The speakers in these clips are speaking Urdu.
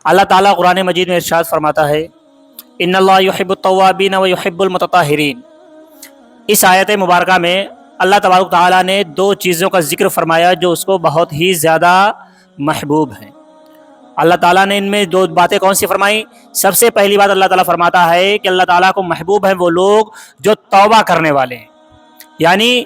اللہ تعالیٰ قرآن مجید میں ارشاد فرماتا ہے ان اللہ یحب التوابین و یحب المتطہرین۔ اس آیت مبارکہ میں اللہ تبارک تعالیٰ نے دو چیزوں کا ذکر فرمایا جو اس کو بہت ہی زیادہ محبوب ہیں۔ اللہ تعالیٰ نے ان میں دو باتیں کون سی فرمائی؟ سب سے پہلی بات اللہ تعالیٰ فرماتا ہے کہ اللہ تعالیٰ کو محبوب ہیں وہ لوگ جو توبہ کرنے والے ہیں، یعنی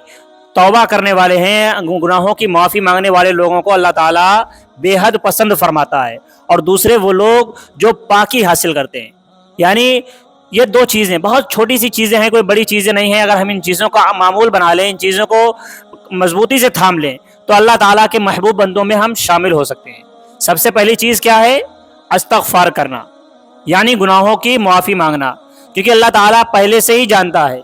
توبہ کرنے والے ہیں، گناہوں کی معافی مانگنے والے لوگوں کو اللہ تعالیٰ بے حد پسند فرماتا ہے۔ اور دوسرے وہ لوگ جو پاکی حاصل کرتے ہیں، یعنی یہ دو چیزیں بہت چھوٹی سی چیزیں ہیں، کوئی بڑی چیزیں نہیں ہیں۔ اگر ہم ان چیزوں کا معمول بنا لیں، ان چیزوں کو مضبوطی سے تھام لیں تو اللہ تعالیٰ کے محبوب بندوں میں ہم شامل ہو سکتے ہیں۔ سب سے پہلی چیز کیا ہے؟ استغفار کرنا، یعنی گناہوں کی معافی مانگنا، کیونکہ اللہ تعالیٰ پہلے سے ہی جانتا ہے۔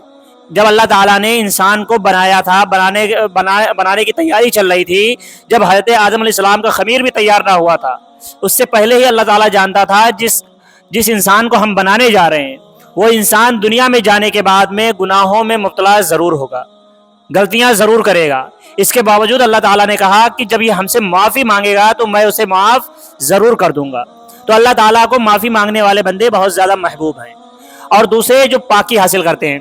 جب اللہ تعالیٰ نے انسان کو بنایا تھا، بنانے کی تیاری چل رہی تھی، جب حضرت آدم علیہ السلام کا خمیر بھی تیار نہ ہوا تھا، اس سے پہلے ہی اللہ تعالیٰ جانتا تھا جس انسان کو ہم بنانے جا رہے ہیں وہ انسان دنیا میں جانے کے بعد میں گناہوں میں مبتلا ضرور ہوگا، غلطیاں ضرور کرے گا۔ اس کے باوجود اللہ تعالیٰ نے کہا کہ جب یہ ہم سے معافی مانگے گا تو میں اسے معاف ضرور کر دوں گا۔ تو اللہ تعالیٰ کو معافی مانگنے والے بندے بہت زیادہ محبوب ہیں۔ اور دوسرے جو پاکی حاصل کرتے ہیں،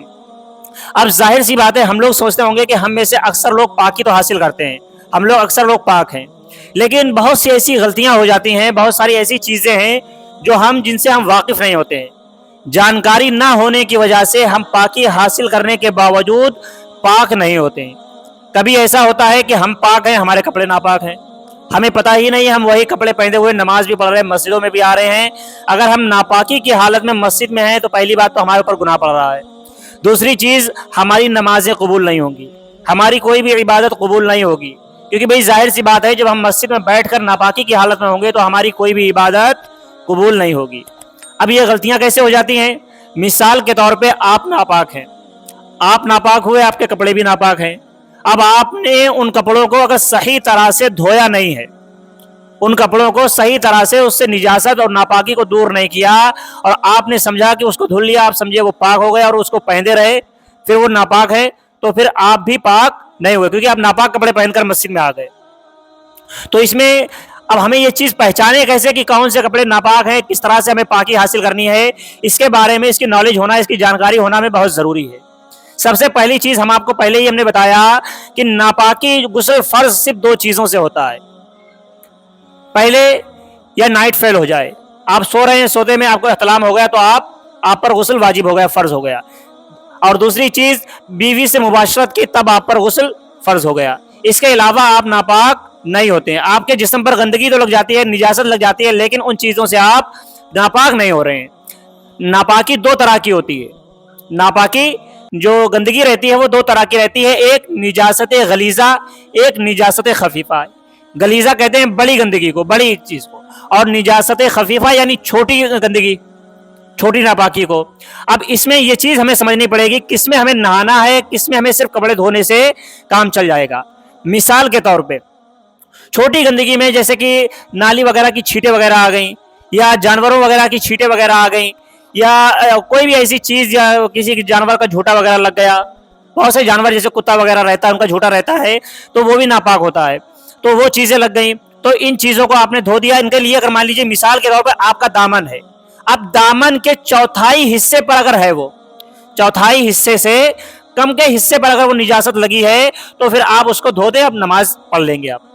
اب ظاہر سی بات ہے ہم لوگ سوچتے ہوں گے کہ ہم میں سے اکثر لوگ پاکی تو حاصل کرتے ہیں، ہم لوگ اکثر لوگ پاک ہیں، لیکن بہت سی ایسی غلطیاں ہو جاتی ہیں، بہت ساری ایسی چیزیں ہیں جن سے ہم واقف نہیں ہوتے ہیں۔ جانکاری نہ ہونے کی وجہ سے ہم پاکی حاصل کرنے کے باوجود پاک نہیں ہوتے ہیں۔ کبھی ایسا ہوتا ہے کہ ہم پاک ہیں، ہمارے کپڑے ناپاک ہیں، ہمیں پتہ ہی نہیں، ہم وہی کپڑے پہنے ہوئے نماز بھی پڑھ رہے ہیں، مسجدوں میں بھی آ رہے ہیں۔ اگر ہم ناپاکی کی حالت میں مسجد میں ہیں تو پہلی بات تو ہمارے اوپر گناہ پڑ رہا ہے، دوسری چیز ہماری نمازیں قبول نہیں ہوں گی، ہماری کوئی بھی عبادت قبول نہیں ہوگی، کیونکہ بھئی ظاہر سی بات ہے جب ہم مسجد میں بیٹھ کر ناپاکی کی حالت میں ہوں گے تو ہماری کوئی بھی عبادت قبول نہیں ہوگی۔ اب یہ غلطیاں کیسے ہو جاتی ہیں؟ مثال کے طور پہ آپ ناپاک ہیں، آپ ناپاک ہوئے، آپ کے کپڑے بھی ناپاک ہیں۔ اب آپ نے ان کپڑوں کو اگر صحیح طرح سے دھویا نہیں ہے، ان کپڑوں کو صحیح طرح سے اس سے نجاست اور ناپاکی کو دور نہیں کیا، اور آپ نے سمجھا کہ اس کو دھل لیا، آپ سمجھے وہ پاک ہو گئے اور اس کو پہنتے رہے، پھر وہ ناپاک ہے، تو پھر آپ بھی پاک نہیں ہوئے، کیونکہ آپ ناپاک کپڑے پہن کر مسجد میں آ گئے۔ تو اس میں اب ہمیں یہ چیز پہچانے کیسے کہ کون سے کپڑے ناپاک ہیں، کس طرح سے ہمیں پاکی حاصل کرنی ہے، اس کے بارے میں اس کی نالج ہونا، اس کی جانکاری ہونا ہمیں بہت ضروری ہے۔ سب سے پہلی چیز ہم آپ کو پہلے ہی ہم نے بتایا کہ ناپاکی غسل فرض صرف دو چیزوں سے ہوتا ہے۔ پہلے یا نائٹ فیل ہو جائے، آپ سو رہے ہیں، سوتے میں آپ کو احتلام ہو گیا تو آپ پر غسل واجب ہو گیا، فرض ہو گیا۔ اور دوسری چیز بیوی سے مباشرت کی، تب آپ پر غسل فرض ہو گیا۔ اس کے علاوہ آپ ناپاک نہیں ہوتے ہیں۔ آپ کے جسم پر گندگی تو لگ جاتی ہے، نجاست لگ جاتی ہے، لیکن ان چیزوں سے آپ ناپاک نہیں ہو رہے ہیں۔ ناپاکی دو طرح کی ہوتی ہے، ناپاکی جو گندگی رہتی ہے وہ دو طرح کی رہتی ہے، ایک نجاست غلیظہ، ایک نجاست خفیفہ۔ غلیظہ کہتے ہیں بڑی گندگی کو، بڑی چیز کو، اور نجاست خفیفہ یعنی چھوٹی گندگی، چھوٹی ناپاکی کو۔ اب اس میں یہ چیز ہمیں سمجھنی پڑے گی کس میں ہمیں نہانا ہے، کس میں ہمیں صرف کپڑے دھونے سے کام چل جائے گا۔ مثال کے طور پہ چھوٹی گندگی میں جیسے کہ نالی وغیرہ کی چھینٹیں وغیرہ آ گئیں، یا جانوروں وغیرہ کی چھینٹیں وغیرہ آ گئیں، یا کوئی بھی ایسی چیز، یا کسی جانور کا جھوٹا وغیرہ لگ گیا، بہت سے جانور جیسے کتا وغیرہ رہتا ہے ان کا جھوٹا رہتا ہے تو وہ بھی ناپاک ہوتا ہے، تو وہ چیزیں لگ گئیں، تو ان چیزوں کو آپ نے دھو دیا۔ ان کے لیے اگر مان لیجیے مثال کے طور پہ آپ کا دامن ہے، اب دامن کے چوتھائی حصے پر اگر ہے، وہ چوتھائی حصے سے کم کے حصے پر اگر وہ نجاست لگی ہے تو پھر آپ اس کو دھو دیں، اب نماز پڑھ لیں گے۔ آپ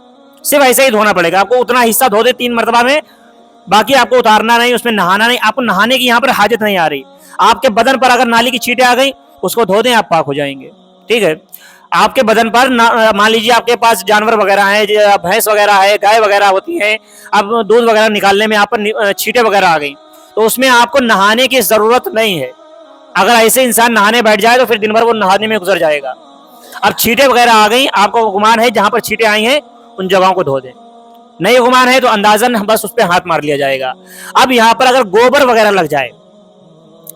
صرف ایسے ہی دھونا پڑے گا آپ کو، اتنا حصہ دھو دیں 3 مرتبہ میں، باقی آپ کو اتارنا نہیں، اس میں نہانا نہیں، آپ کو نہانے کی یہاں پر حاجت نہیں آ رہی۔ آپ کے بدن پر اگر نالی کی چھینٹیں آ گئیں اس کو دھو دیں، آپ پاک ہو جائیں گے، ٹھیک ہے۔ آپ کے بدن پر مان لیجیے آپ کے پاس جانور وغیرہ ہیں، بھینس وغیرہ ہے، گائے وغیرہ ہوتی ہیں، اب دودھ وغیرہ نکالنے میں آپ پر چھینٹیں وغیرہ آ گئیں تو اس میں آپ کو نہانے کی ضرورت نہیں ہے۔ اگر ایسے انسان نہانے بیٹھ جائے تو پھر دن بھر وہ نہانے میں گزر جائے گا۔ اب چھینٹیں وغیرہ آ گئیں، آپ کو گمان ہے جہاں پر چھینٹیں آئی ہیں ان جگہوں کو دھو دیں، نہیں گمان ہے تو اندازاً بس اس پہ ہاتھ مار لیا جائے گا۔ اب یہاں پر اگر گوبر وغیرہ لگ جائے،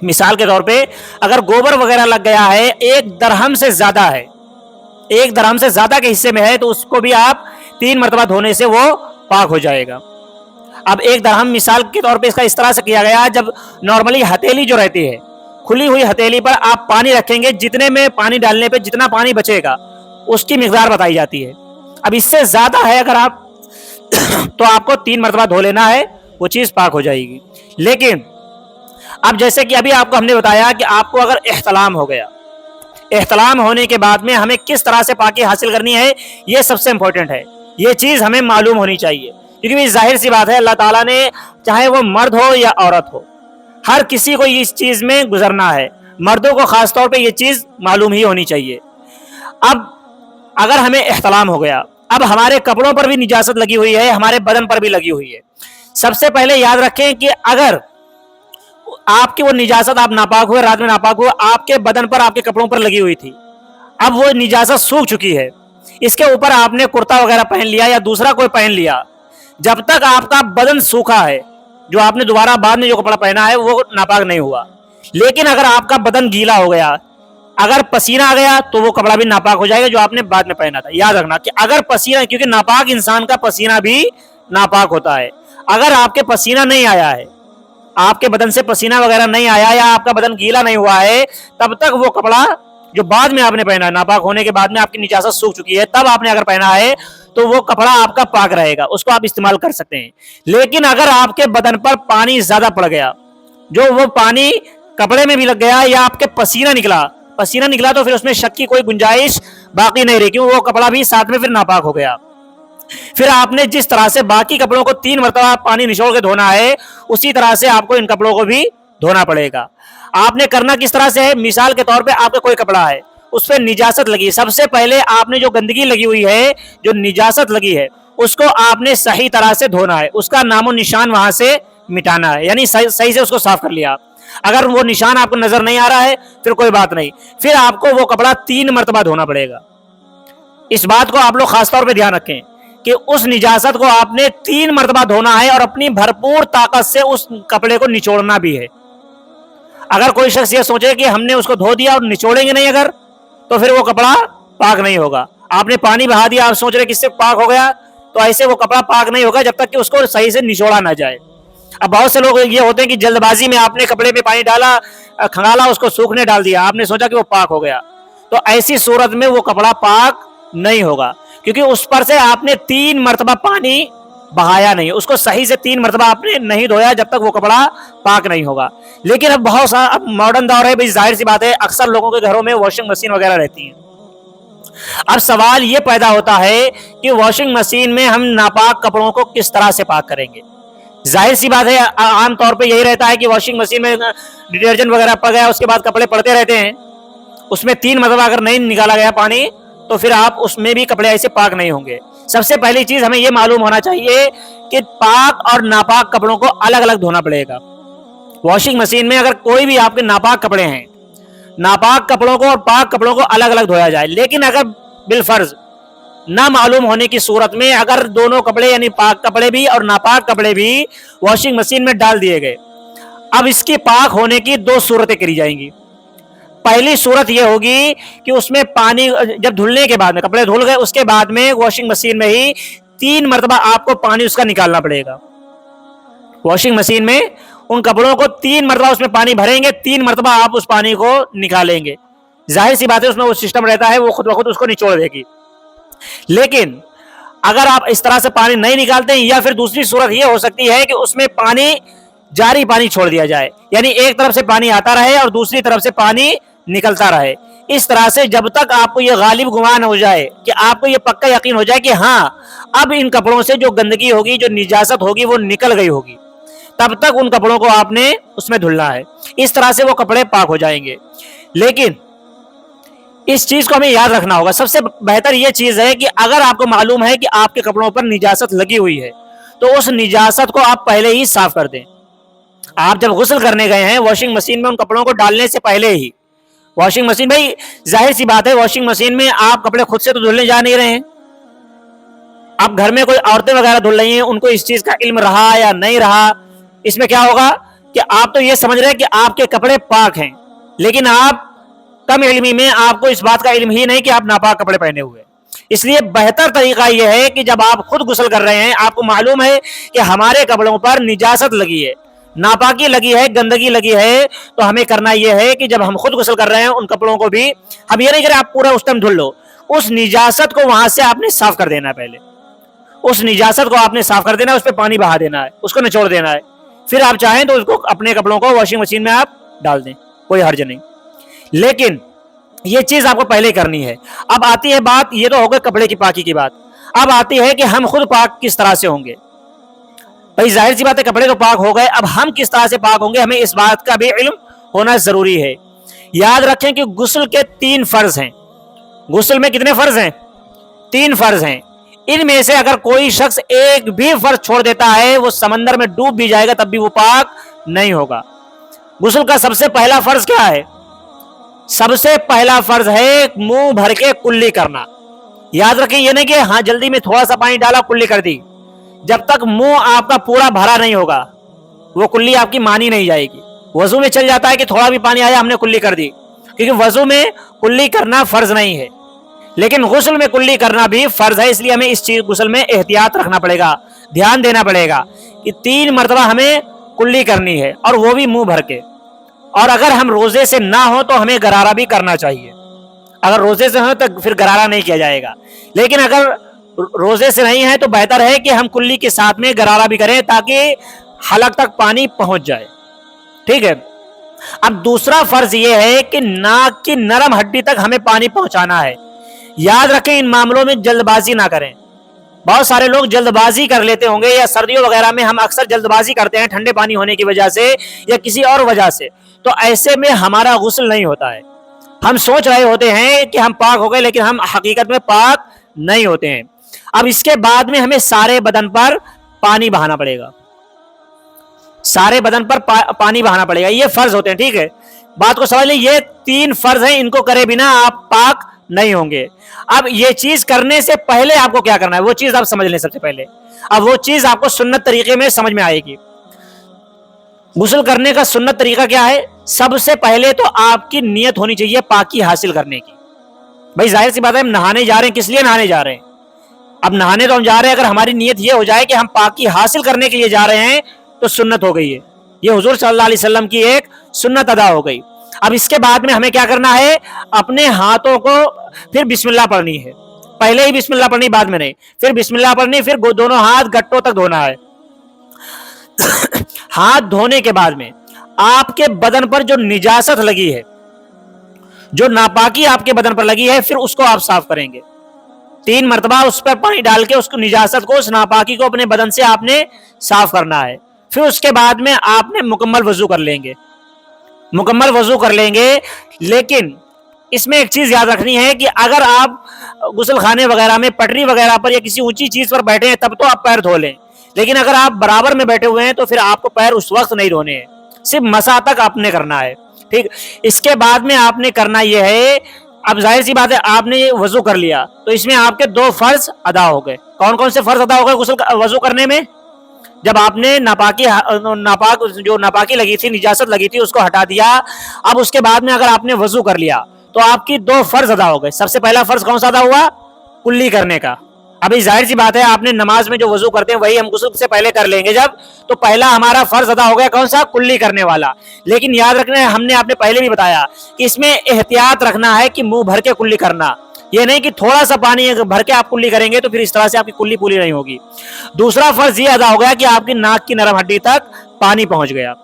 مثال کے طور پہ اگر گوبر وغیرہ لگ گیا ہے، 1 درہم سے زیادہ ہے، 1 درہم سے زیادہ کے حصے میں ہے، تو اس کو بھی آپ 3 مرتبہ دھونے سے وہ پاک ہو جائے گا۔ اب 1 درہم مثال کے طور پہ اس کا اس طرح سے کیا گیا، جب نارملی ہتھیلی جو رہتی ہے، کھلی ہوئی ہتھیلی پر آپ پانی رکھیں گے، جتنے میں پانی ڈالنے پہ جتنا پانی بچے گا اس کی مقدار بتائی جاتی ہے۔ اب اس سے زیادہ ہے اگر آپ تو آپ کو 3 مرتبہ دھو لینا ہے، وہ چیز پاک ہو جائے گی۔ لیکن اب جیسے کہ ابھی آپ کو ہم نے بتایا کہ آپ کو اگر احتلام ہو گیا، احتلام ہونے کے بعد میں ہمیں کس طرح سے پاکی حاصل کرنی ہے، یہ سب سے امپورٹنٹ ہے، یہ چیز ہمیں معلوم ہونی چاہیے، کیونکہ ظاہر سی بات ہے اللہ تعالیٰ نے چاہے وہ مرد ہو یا عورت ہو، ہر کسی کو اس چیز میں گزرنا ہے، مردوں کو خاص طور پہ یہ چیز معلوم ہی ہونی چاہیے۔ اب اگر ہمیں احتلام ہو گیا، اب ہمارے کپڑوں پر بھی نجاست لگی ہوئی ہے، ہمارے بدن پر بھی لگی ہوئی ہے، سب سے پہلے یاد رکھیں کہ اگر آپ کی وہ نجاست، آپ ناپاک ہوئے، رات میں ناپاک ہوئے، آپ کے بدن پر، آپ کے کپڑوں پر لگی ہوئی تھی، اب وہ نجاست سوکھ چکی ہے، اس کے اوپر آپ نے کرتا وغیرہ پہن لیا یا دوسرا کوئی پہن لیا، جب تک آپ کا بدن سوکھا ہے، جو آپ نے دوبارہ بعد میں جو کپڑا پہنا ہے وہ ناپاک نہیں ہوا۔ لیکن اگر آپ کا بدن گیلا ہو گیا، اگر پسینہ آ گیا تو وہ کپڑا بھی ناپاک ہو جائے گا جو آپ نے بعد میں پہنا تھا۔ یاد رکھنا کہ اگر پسینہ، کیونکہ ناپاک انسان کا پسینہ بھی ناپاک ہوتا ہے، اگر آپ کے پسینہ نہیں آیا ہے، آپ کے بدن سے پسینہ وغیرہ نہیں آیا یا آپ کا بدن گیلا نہیں ہوا ہے، تب تک وہ کپڑا جو بعد میں آپ نے پہنا ہے، ناپاک ہونے کے بعد میں آپ کی نجاست سوکھ چکی ہے، تب آپ نے اگر پہنا ہے تو وہ کپڑا آپ کا پاک رہے گا، اس کو آپ استعمال کر سکتے ہیں۔ لیکن اگر آپ کے بدن پر پانی زیادہ پڑ گیا، جو وہ پانی کپڑے میں بھی لگ گیا یا آپ کے پسینہ نکلا تو پھر اس میں شک کی کوئی گنجائش باقی نہیں رہی، کیونکہ وہ کپڑا بھی ساتھ میں پھر ناپاک ہو گیا۔ پھر آپ نے جس طرح سے باقی کپڑوں کو 3 مرتبہ پانی نچوڑ کے دھونا ہے، اسی طرح سے آپ کو ان کپڑوں کو بھی دھونا پڑے گا۔ آپ نے کرنا کس طرح سے ہے، مثال کے طور پہ آپ کا کوئی کپڑا ہے، اس پہ نجاست لگی، سب سے پہلے آپ نے جو گندگی لگی ہوئی ہے، جو نجاست لگی ہے، اس کو آپ نے صحیح طرح سے دھونا ہے، اس کا نام و نشان وہاں سے مٹانا ہے، یعنی صحیح سے اس کو صاف کر لیا۔ اگر وہ نشان آپ کو نظر نہیں آ رہا ہے پھر کوئی بات نہیں، پھر آپ کو وہ کپڑا 3 مرتبہ دھونا پڑے گا۔ اس بات کو آپ لوگ خاص طور پہ دھیان رکھیں کہ اس نجاست کو آپ نے 3 مرتبہ دھونا ہے اور اپنی بھرپور طاقت سے اس کپڑے کو نچوڑنا بھی ہے۔ اگر کوئی شخص یہ سوچے کہ ہم نے اس کو دھو دیا اور نچوڑیں گے نہیں اگر، تو پھر وہ کپڑا پاک نہیں ہوگا۔ آپ نے پانی بہا دیا، آپ سوچ رہے کہ اس سے پاک ہو گیا، تو ایسے وہ کپڑا پاک نہیں ہوگا جب تک کہ اس کو صحیح سے نچوڑا نہ جائے۔ اب بہت سے لوگ یہ ہوتے ہیں کہ جلد بازی میں آپ نے کپڑے پہ پانی ڈالا، کھنگالا، اس کو سوکھنے ڈال دیا، آپ نے سوچا کہ وہ پاک ہو گیا، تو ایسی صورت میں وہ کپڑا پاک نہیں ہوگا، کیونکہ اس پر سے آپ نے 3 مرتبہ پانی بہایا نہیں، اس کو صحیح سے 3 مرتبہ آپ نے نہیں دھویا، جب تک وہ کپڑا پاک نہیں ہوگا۔ لیکن اب بہت سا اب ماڈرن دور ہے، ظاہر سی بات ہے اکثر لوگوں کے گھروں میں واشنگ مشین وغیرہ رہتی ہیں۔ اب سوال یہ پیدا ہوتا ہے کہ واشنگ مشین میں ہم ناپاک کپڑوں کو کس طرح سے پاک کریں گے؟ ظاہر سی بات ہے عام طور پہ یہی رہتا ہے کہ واشنگ مشین میں ڈٹرجنٹ وغیرہ پڑ گیا، اس کے بعد کپڑے پڑتے رہتے ہیں، اس میں 3 مرتبہ اگر نہیں نکالا گیا پانی تو پھر آپ اس میں بھی کپڑے ایسے پاک نہیں ہوں گے۔ سب سے پہلی چیز ہمیں یہ معلوم ہونا چاہیے کہ پاک اور ناپاک کپڑوں کو الگ الگ دھونا پڑے گا۔ واشنگ مشین میں اگر کوئی بھی آپ کے ناپاک کپڑے ہیں، ناپاک کپڑوں کو اور پاک کپڑوں کو الگ الگ دھویا جائے، لیکن اگر بالفرض نہ معلوم ہونے کی صورت میں اگر دونوں کپڑے یعنی پاک کپڑے بھی اور ناپاک کپڑے بھی واشنگ مشین میں ڈال دیے گئے، اب اس کے پاک ہونے کی 2 صورتیں کری جائیں گی۔ پہلی صورت یہ ہوگی کہ اس میں پانی جب دھلنے کے بعد میں کپڑے دھل گئے، اس کے بعد میں واشنگ مشین میں ہی 3 مرتبہ آپ کو پانی اس کا نکالنا پڑے گا۔ واشنگ مشین میں ان کپڑوں کو 3 مرتبہ اس میں پانی بھریں گے، 3 مرتبہ آپ اس پانی کو نکالیں گے۔ ظاہر سی بات ہے اس میں وہ سسٹم رہتا ہے، وہ خود بخود اس کو نچوڑ دے گی۔ لیکن اگر آپ اس طرح سے پانی نہیں نکالتے ہیں، یا پھر دوسری صورت یہ ہو سکتی ہے کہ اس میں پانی جاری پانی چھوڑ دیا جائے، یعنی ایک طرف سے پانی آتا رہے اور دوسری طرف سے پانی نکلتا رہے، اس طرح سے جب تک آپ کو یہ غالب گمان ہو جائے کہ آپ کو یہ پکا یقین ہو جائے کہ ہاں اب ان کپڑوں سے جو گندگی ہوگی، جو نجاست ہوگی وہ نکل گئی ہوگی، تب تک ان کپڑوں کو آپ نے اس میں دھلنا ہے، اس طرح سے وہ کپڑے پاک ہو جائیں گے۔ لیکن اس چیز کو ہمیں یاد رکھنا ہوگا، سب سے بہتر یہ چیز ہے کہ اگر آپ کو معلوم ہے کہ آپ کے کپڑوں پر نجاست لگی ہوئی ہے تو اس نجاست کو آپ پہلے ہی صاف کر دیں۔ آپ جب غسل کرنے گئے ہیں واشنگ مشین میں ان کپڑوں کو ڈالنے سے پہلے ہی، واشنگ مشین بھائی ظاہر سی بات ہے واشنگ مشین میں آپ کپڑے خود سے تو دھلنے جا نہیں رہے ہیں، اب گھر میں کوئی عورتیں وغیرہ دھل رہی ہیں، ان کو اس چیز کا علم رہا یا نہیں رہا، اس میں کیا ہوگا کہ آپ تو یہ سمجھ رہے ہیں کہ آپ کے کپڑے پاک ہیں، لیکن آپ کم علمی میں آپ کو اس بات کا علم ہی نہیں کہ آپ ناپاک کپڑے پہنے ہوئے۔ اس لیے بہتر طریقہ یہ ہے کہ جب آپ خود غسل کر رہے ہیں، آپ کو معلوم ہے کہ ہمارے کپڑوں پر نجاست لگی ہے، ناپاکی لگی ہے، گندگی لگی ہے، تو ہمیں کرنا یہ ہے کہ جب ہم خود غسل کر رہے ہیں ان کپڑوں کو بھی ہم یہ نہیں کریں آپ پورا اس ٹائم دھل لو، اس نجاست کو وہاں سے آپ نے صاف کر دینا، پہلے اس نجاست کو آپ نے صاف کر دینا ہے، اس پہ پانی بہا دینا ہے، اس کو نچوڑ دینا ہے، پھر آپ چاہیں تو اس کو اپنے کپڑوں کو واشنگ مشین میں آپ ڈال دیں، کوئی حرج نہیں۔ لیکن یہ چیز آپ کو پہلے کرنی ہے۔ اب آتی ہے بات، یہ تو ہو گئی کپڑے کی پاکی کی بات، اب آتی ہے کہ ہم خود پاک کس طرح سے ہوں گے۔ بھائی ظاہر سی بات ہے کپڑے تو پاک ہو گئے، اب ہم کس طرح سے پاک ہوں گے، ہمیں اس بات کا بھی علم ہونا ضروری ہے۔ یاد رکھیں کہ غسل کے 3 فرض ہیں۔ غسل میں کتنے فرض ہیں؟ 3 فرض ہیں۔ ان میں سے اگر کوئی شخص ایک بھی فرض چھوڑ دیتا ہے، وہ سمندر میں ڈوب بھی جائے گا تب بھی وہ پاک نہیں ہوگا۔ غسل کا سب سے پہلا فرض کیا ہے؟ سب سے پہلا فرض ہے منہ بھر کے کلی کرنا۔ یاد رکھیں یہ نہیں کہ ہاں جلدی میں تھوڑا سا پانی ڈالا کلی کر دی، جب تک منہ آپ کا پورا بھرا نہیں ہوگا وہ کلی آپ کی مانی نہیں جائے گی۔ وضو میں چل جاتا ہے کہ تھوڑا بھی پانی آیا ہم نے کلی کر دی، کیونکہ وضو میں کلی کرنا فرض نہیں ہے، لیکن غسل میں کلی کرنا بھی فرض ہے۔ اس لیے ہمیں اس چیز غسل میں احتیاط رکھنا پڑے گا، دھیان دینا پڑے گا کہ 3 مرتبہ ہمیں کلی کرنی ہے، اور وہ بھی منہ بھر کے۔ اور اگر ہم روزے سے نہ ہو تو ہمیں غرارہ بھی کرنا چاہیے۔ اگر روزے سے ہو تو پھر غرارہ نہیں کیا جائے گا، لیکن اگر روزے سے نہیں ہے تو بہتر ہے کہ ہم کلی کے ساتھ میں غرارہ بھی کریں تاکہ حلق تک پانی پہنچ جائے۔ ٹھیک ہے۔ اب دوسرا فرض یہ ہے کہ ناک کی نرم ہڈی تک ہمیں پانی پہنچانا ہے۔ یاد رکھیں ان معاملوں میں جلد بازی نہ کریں۔ بہت سارے لوگ جلد بازی کر لیتے ہوں گے، یا سردیوں وغیرہ میں ہم اکثر جلد بازی کرتے ہیں ٹھنڈے پانی ہونے کی وجہ سے یا کسی اور وجہ سے، تو ایسے میں ہمارا غسل نہیں ہوتا ہے۔ ہم سوچ رہے ہوتے ہیں کہ ہم پاک ہو گئے، لیکن ہم حقیقت میں پاک نہیں ہوتے ہیں۔ اب اس کے بعد میں ہمیں سارے بدن پر پانی بہانا پڑے گا، سارے بدن پر پانی بہانا پڑے گا، یہ فرض ہوتے ہیں۔ ٹھیک ہے، بات کو سمجھ لیں، یہ 3 فرض ہیں، ان کو کرے بنا آپ پاک نہیں ہوں گے۔ اب یہ چیز کرنے سے پہلے آپ کو کیا کرنا ہے وہ چیز آپ سمجھ لیں سب سے پہلے۔ اب وہ چیز آپ کو سنت طریقے میں سمجھ میں آئے گی۔ غسل کرنے کا سنت طریقہ کیا ہے؟ سب سے پہلے تو آپ کی نیت ہونی چاہیے پاکی حاصل کرنے کی۔ بھائی ظاہر سی بات ہے ہم نہانے جا رہے ہیں، کس لیے نہانے جا رہے ہیں؟ اب نہانے تو ہم جا رہے ہیں، اگر ہماری نیت یہ ہو جائے کہ ہم پاکی حاصل کرنے کے لیے جا رہے ہیں تو سنت ہو گئی ہے، یہ حضور صلی اللہ علیہ وسلم کی ایک سنت ادا ہو گئی۔ اب اس کے بعد میں ہمیں کیا کرنا ہے؟ اپنے ہاتھوں کو پھر بسم اللہ پڑھنی ہے، پہلے ہی بسم اللہ پڑھنی بعد میں نہیں، پھر بسم اللہ پڑھنی، پھر دونوں ہاتھ گٹوں تک دھونا ہے۔ ہاتھ دھونے کے بعد میں آپ کے بدن پر جو نجاست لگی ہے، جو ناپاکی آپ کے بدن پر لگی ہے، پھر اس کو آپ صاف کریں گے 3 مرتبہ اس پر پانی ڈال کے، اس کو نجاست کو، اس ناپاکی کو اپنے بدن سے آپ نے صاف کرنا ہے۔ پھر اس کے بعد میں آپ نے مکمل وضو کر لیں گے، مکمل وضو کر لیں گے۔ لیکن اس میں ایک چیز یاد رکھنی ہے کہ اگر آپ غسل خانے وغیرہ میں پٹری وغیرہ پر یا کسی اونچی چیز پر بیٹھے ہیں تب تو آپ پیر دھو لیں، لیکن اگر آپ برابر میں بیٹھے ہوئے ہیں تو پھر آپ کو پیر اس وقت نہیں دھونے ہیں، صرف مسا تک آپ نے کرنا ہے۔ ٹھیک، اس کے بعد میں آپ نے کرنا یہ ہے، اب ظاہر سی بات ہے آپ نے یہ وضو کر لیا تو اس میں آپ کے 2 فرض ادا ہو گئے۔ کون کون سے فرض ادا ہو گئے غسل وضو کرنے میں؟ جب آپ نے جو ناپاکی لگی تھی، نجاست لگی تھی، اس کو ہٹا دیا، اب اس کے بعد میں اگر آپ نے وضو کر لیا تو آپ کی 2 فرض ادا ہو گئے۔ سب سے پہلا فرض کون سا ادا ہوا؟ کلی کرنے کا۔ ابھی ظاہر سی بات ہے آپ نے نماز میں جو وضو کرتے ہیں وہی ہم غسل سے پہلے کر لیں گے جب، تو پہلا ہمارا فرض ادا ہو گیا کون سا؟ کلی کرنے والا۔ لیکن یاد رکھنا ہے، ہم نے آپ نے پہلے بھی بتایا کہ اس میں احتیاط رکھنا ہے کہ منہ بھر کے کلی کرنا، یہ نہیں کہ تھوڑا سا پانی بھر کے آپ کلی کریں گے تو پھر اس طرح سے آپ کی کلی پوری نہیں ہوگی۔ دوسرا فرض یہ ادا ہو گیا کہ آپ کی ناک کی نرم ہڈی تک پانی پہنچ گیا،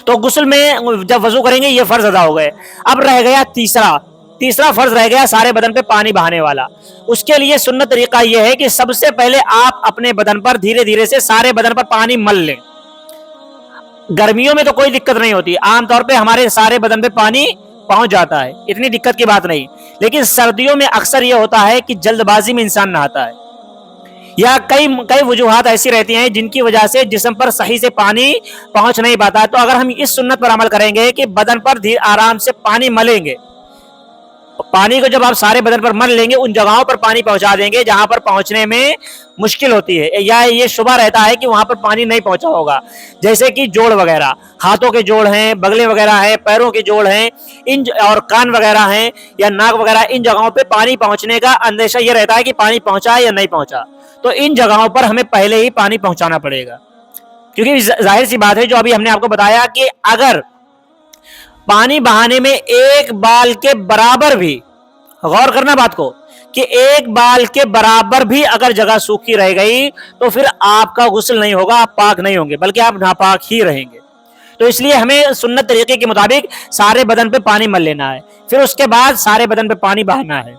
تو غسل میں جب وضو کریں گے یہ فرض ادا ہو گئے۔ اب رہ گیا تیسرا فرض رہ گیا سارے بدن پہ پانی بہانے والا۔ اس کے لیے سنت طریقہ یہ ہے کہ سب سے پہلے آپ اپنے بدن پر دھیرے دھیرے سے سارے بدن پر پانی مل لیں۔ گرمیوں میں تو کوئی دقت نہیں ہوتی، عام طور پہ ہمارے سارے بدن پہ پانی پہنچ جاتا ہے، اتنی دقت کی بات نہیں، لیکن سردیوں میں اکثر یہ ہوتا ہے کہ جلد بازی میں انسان نہاتا ہے، یا کئی وجوہات ایسی رہتی ہیں جن کی وجہ سے جسم پر صحیح سے پانی پہنچ نہیں پاتا ہے۔ تو اگر ہم اس سنت پر عمل کریں گے کہ بدن پر آرام سے پانی ملیں گے، پانی کو جب آپ سارے بدن پر مل لیں گے، ان جگہوں پر پانی پہنچا دیں گے جہاں پر پہنچنے میں مشکل ہوتی ہے یا یہ شبہ رہتا ہے کہ وہاں پر پانی نہیں پہنچا ہوگا، جیسے کہ جوڑ وغیرہ، ہاتھوں کے جوڑ ہیں، بغلیں وغیرہ ہیں، پیروں کے جوڑ ہیں، اور کان وغیرہ ہیں یا ناک وغیرہ، ان جگہوں پہ پانی پہنچنے کا اندیشہ یہ رہتا ہے کہ پانی پہنچا یا نہیں پہنچا، تو ان جگہوں پر ہمیں پہلے ہی پانی پہنچانا پڑے گا، کیونکہ ظاہر سی بات ہے جو ابھی ہم نے آپ کو بتایا کہ اگر پانی بہانے میں 1 بال کے برابر بھی، غور کرنا بات کو، کہ ایک بال کے برابر بھی اگر جگہ سوکھی رہ گئی تو پھر آپ کا غسل نہیں ہوگا، آپ پاک نہیں ہوں گے بلکہ آپ ناپاک ہی رہیں گے۔ تو اس لیے ہمیں سنت طریقے کے مطابق سارے بدن پہ پانی مل لینا ہے، پھر اس کے بعد سارے بدن پہ پانی بہانا ہے۔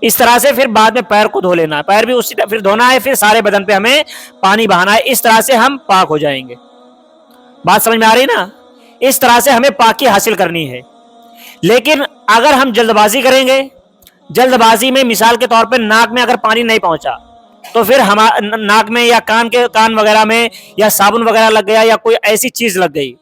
اس طرح سے پھر بعد میں پیر کو دھو لینا ہے، پیر بھی اسی طرح پھر دھونا ہے، پھر سارے بدن پہ ہمیں پانی بہانا ہے۔ اس طرح سے ہم پاک ہو جائیں گے۔ بات سمجھ میں آ رہی نا؟ اس طرح سے ہمیں پاکی حاصل کرنی ہے۔ لیکن اگر ہم جلد بازی کریں گے، جلد بازی میں مثال کے طور پہ ناک میں اگر پانی نہیں پہنچا تو پھر ناک میں یا کان وغیرہ میں یا صابن وغیرہ لگ گیا یا کوئی ایسی چیز لگ گئی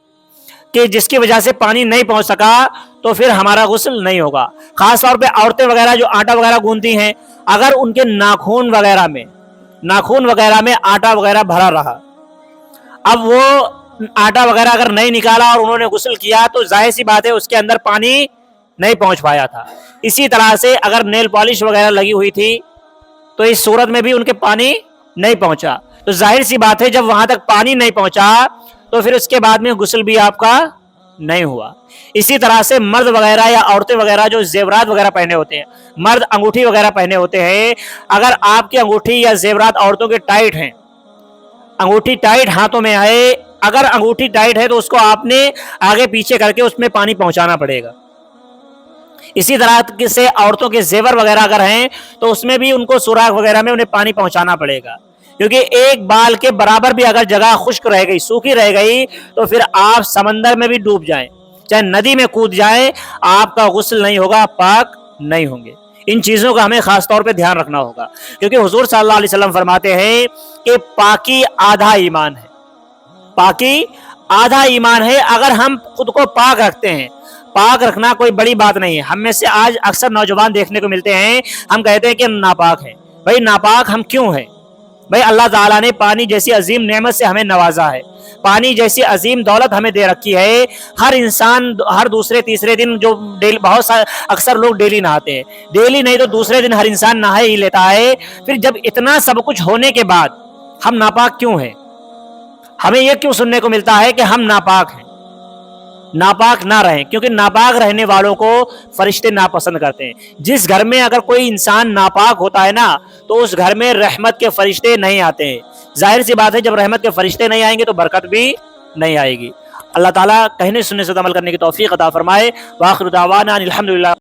کہ جس کی وجہ سے پانی نہیں پہنچ سکا تو پھر ہمارا غسل نہیں ہوگا۔ خاص طور پہ عورتیں وغیرہ جو آٹا وغیرہ گوندتی ہیں، اگر ان کے ناخون وغیرہ میں آٹا وغیرہ بھرا رہا، اب وہ آٹا وغیرہ اگر نہیں نکالا اور انہوں نے غسل کیا تو ظاہر سی بات ہے اس کے اندر پانی نہیں پہنچ پایا تھا۔ اسی طرح سے اگر نیل پالش وغیرہ لگی ہوئی تھی تو اس صورت میں بھی ان کے پانی نہیں پہنچا، تو ظاہر سی بات ہے جب وہاں تک پانی نہیں پہنچا تو پھر اس کے بعد میں غسل بھی آپ کا نہیں ہوا۔ اسی طرح سے مرد وغیرہ یا عورتیں وغیرہ جو زیورات وغیرہ پہنے ہوتے ہیں، مرد انگوٹھی وغیرہ پہنے ہوتے ہیں، اگر آپ کی انگوٹھی یا زیورات عورتوں کے ٹائٹ ہیں، انگوٹھی ٹائٹ ہاتھوں میں آئے، اگر انگوٹھی ٹائٹ ہے تو اس کو آپ نے آگے پیچھے کر کے اس میں پانی پہنچانا پڑے گا۔ اسی طرح سے عورتوں کے زیور وغیرہ اگر ہیں تو اس میں بھی ان کو سوراخ وغیرہ میں انہیں پانی پہنچانا پڑے گا، کیونکہ ایک بال کے برابر بھی اگر جگہ خشک رہ گئی، سوکھی رہ گئی تو پھر آپ سمندر میں بھی ڈوب جائیں، چاہے ندی میں کود جائیں، آپ کا غسل نہیں ہوگا، پاک نہیں ہوں گے۔ ان چیزوں کا ہمیں خاص طور پہ دھیان رکھنا ہوگا، کیونکہ حضور صلی اللہ علیہ وسلم فرماتے ہیں کہ پاکی آدھا ایمان ہے، پاکی آدھا ایمان ہے۔ اگر ہم خود کو پاک رکھتے ہیں، پاک رکھنا کوئی بڑی بات نہیں ہے۔ ہم میں سے آج اکثر نوجوان دیکھنے کو ملتے ہیں، ہم کہتے ہیں کہ ہم ناپاک ہیں۔ بھائی ناپاک ہم کیوں ہیں؟ بھائی اللہ تعالیٰ نے پانی جیسی عظیم نعمت سے ہمیں نوازا ہے، پانی جیسی عظیم دولت ہمیں دے رکھی ہے۔ ہر انسان ہر دوسرے تیسرے دن جو بہت اکثر لوگ ڈیلی نہاتے ہیں، ڈیلی نہیں تو دوسرے دن ہر انسان نہا ہی لیتا ہے۔ پھر جب اتنا سب کچھ ہونے کے بعد ہم ناپاک کیوں ہیں؟ ہمیں یہ کیوں سننے کو ملتا ہے کہ ہم ناپاک ہیں؟ ناپاک نہ رہیں، کیونکہ ناپاک رہنے والوں کو فرشتے ناپسند کرتے ہیں۔ جس گھر میں اگر کوئی انسان ناپاک ہوتا ہے نا تو اس گھر میں رحمت کے فرشتے نہیں آتے ہیں۔ ظاہر سی بات ہے جب رحمت کے فرشتے نہیں آئیں گے تو برکت بھی نہیں آئے گی۔ اللہ تعالیٰ کہنے سننے سے عمل کرنے کی توفیق عطا فرمائے۔ وآخر دعوانا الحمدللہ۔